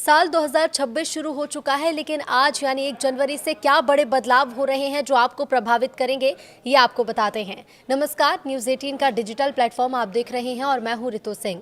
साल 2026 शुरू हो चुका है, लेकिन आज यानी 1 जनवरी से क्या बड़े बदलाव हो रहे हैं जो आपको प्रभावित करेंगे, ये आपको बताते हैं। नमस्कार, न्यूज़ 18 का डिजिटल प्लेटफॉर्म आप देख रहे हैं और मैं हूं रितु सिंह।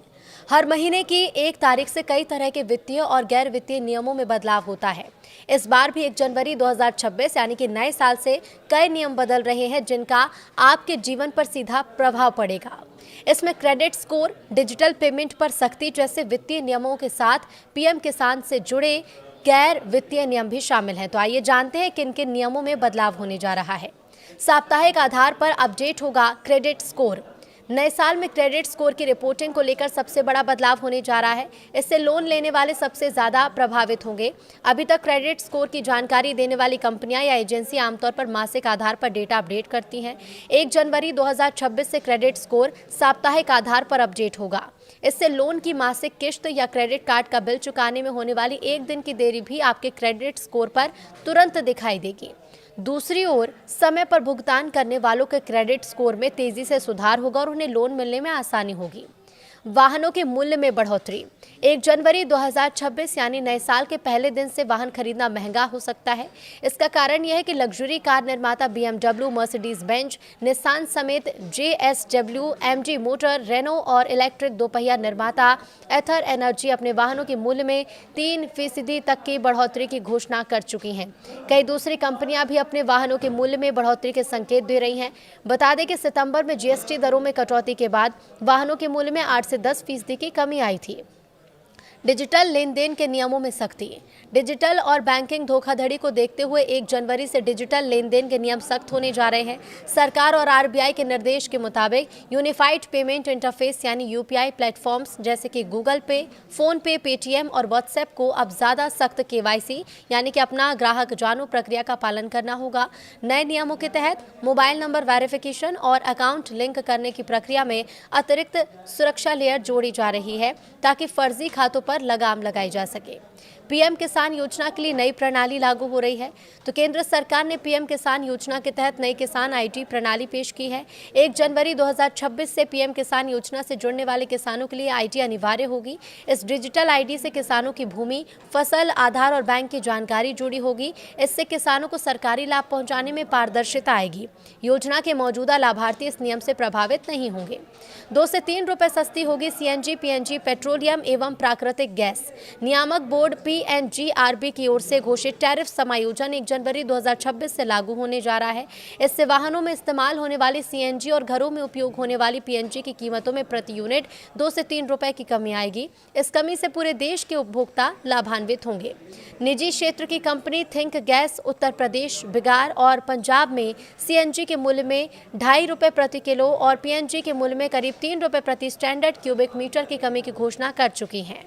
हर महीने की 1 तारीख से कई तरह के वित्तीय और गैर वित्तीय नियमों में बदलाव होता है। इस बार भी 1 जनवरी 2026 यानी कि नए साल से कई नियम बदल रहे हैं जिनका आपके जीवन पर सीधा प्रभाव पड़ेगा। इसमें क्रेडिट स्कोर, डिजिटल पेमेंट पर सख्ती जैसे वित्तीय नियमों के साथ पीएम किसान से जुड़े गैर वित्तीय नियम भी शामिल हैं। तो आइए जानते हैं किन किन नियमों में बदलाव होने जा रहा है। साप्ताहिक आधार पर अपडेट होगा क्रेडिट स्कोर। नए साल में क्रेडिट स्कोर की रिपोर्टिंग को लेकर सबसे बड़ा बदलाव होने जा रहा है। इससे लोन लेने वाले सबसे ज्यादा प्रभावित होंगे। अभी तक क्रेडिट स्कोर की जानकारी देने वाली कंपनियां या एजेंसी आमतौर पर मासिक आधार पर डेटा अपडेट करती हैं। 1 जनवरी 2026 से क्रेडिट स्कोर साप्ताहिक आधार पर अपडेट होगा। इससे लोन की मासिक किश्त या क्रेडिट कार्ड का बिल चुकाने में होने वाली 1 दिन की देरी भी आपके क्रेडिट स्कोर पर तुरंत दिखाई देगी। दूसरी ओर समय पर भुगतान करने वालों के क्रेडिट स्कोर में तेजी से सुधार होगा और उन्हें लोन मिलने में आसानी होगी। वाहनों के मूल्य में बढ़ोतरी। 1 जनवरी 2026 यानी नए साल के पहले दिन से वाहन खरीदना महंगा हो सकता है। इसका कारण यह है कि लग्जरी कार निर्माता BMW, मर्सिडीज बेंज, निसान समेत JSW, MG मोटर, रेनो और इलेक्ट्रिक दोपहिया निर्माता एथर एनर्जी अपने वाहनों के मूल्य में 3% तक की बढ़ोतरी की घोषणा कर चुकी हैं। कई दूसरी कंपनियां भी अपने वाहनों के मूल्य में बढ़ोतरी के संकेत दे रही हैं। बता दें कि सितंबर में GST दरों में कटौती के बाद वाहनों के मूल्य में 8 से 10% की कमी आई थी। डिजिटल लेन देन के नियमों में सख्ती। डिजिटल और बैंकिंग धोखाधड़ी को देखते हुए 1 जनवरी से डिजिटल लेन देन के नियम सख्त होने जा रहे हैं। सरकार और RBI के निर्देश के मुताबिक यूनिफाइड पेमेंट इंटरफेस यानी UPI प्लेटफॉर्म्स जैसे कि गूगल पे, फोन पे, पेटीएम और व्हाट्सएप को अब ज्यादा सख्त KYC यानी कि अपना ग्राहक जानो प्रक्रिया का पालन करना होगा। नए नियमों के तहत मोबाइल नंबर वेरिफिकेशन और अकाउंट लिंक करने की प्रक्रिया में अतिरिक्त सुरक्षा लेयर जोड़ी जा रही है ताकि फर्जी खातों पर लगाम लगाई जा सके। पीएम किसान योजना के लिए नई प्रणाली लागू हो रही है। तो केंद्र सरकार ने पीएम किसान योजना के तहत नई किसान आईडी प्रणाली पेश की है। 1 जनवरी 2026 से पीएम किसान योजना से जुड़ने वाले किसानों के लिए आईडी अनिवार्य होगी। इस डिजिटल आईडी से किसानों की भूमि, फसल, आधार और बैंक की जानकारी जुड़ी होगी। इससे किसानों को सरकारी लाभ पहुंचाने में पारदर्शिता आएगी। योजना के मौजूदा लाभार्थी इस नियम से प्रभावित नहीं होंगे। 2 से 3 रुपए सस्ती होगी CNG, PNG, पेट्रोलियम एवं प्राकृतिक गैस। नियामक बोर्ड PNGRB की ओर से घोषित टैरिफ समायोजन 1 जनवरी 2026 से लागू होने जा रहा है। इससे वाहनों में इस्तेमाल होने वाली CNG और घरों में उपयोग होने वाली PNG की कीमतों में प्रति यूनिट 2 से 3 रुपए की कमी आएगी। इस कमी से पूरे देश के उपभोक्ता लाभान्वित होंगे। निजी क्षेत्र की company think gas Uttar Pradesh, Bihar और पंजाब में CNG के मूल्य में 2.5 रुपए प्रति किलो और PNG के मूल्य में करीब 3 रुपए प्रति स्टैंडर्ड क्यूबिक मीटर की कमी की घोषणा कर चुकी हैं।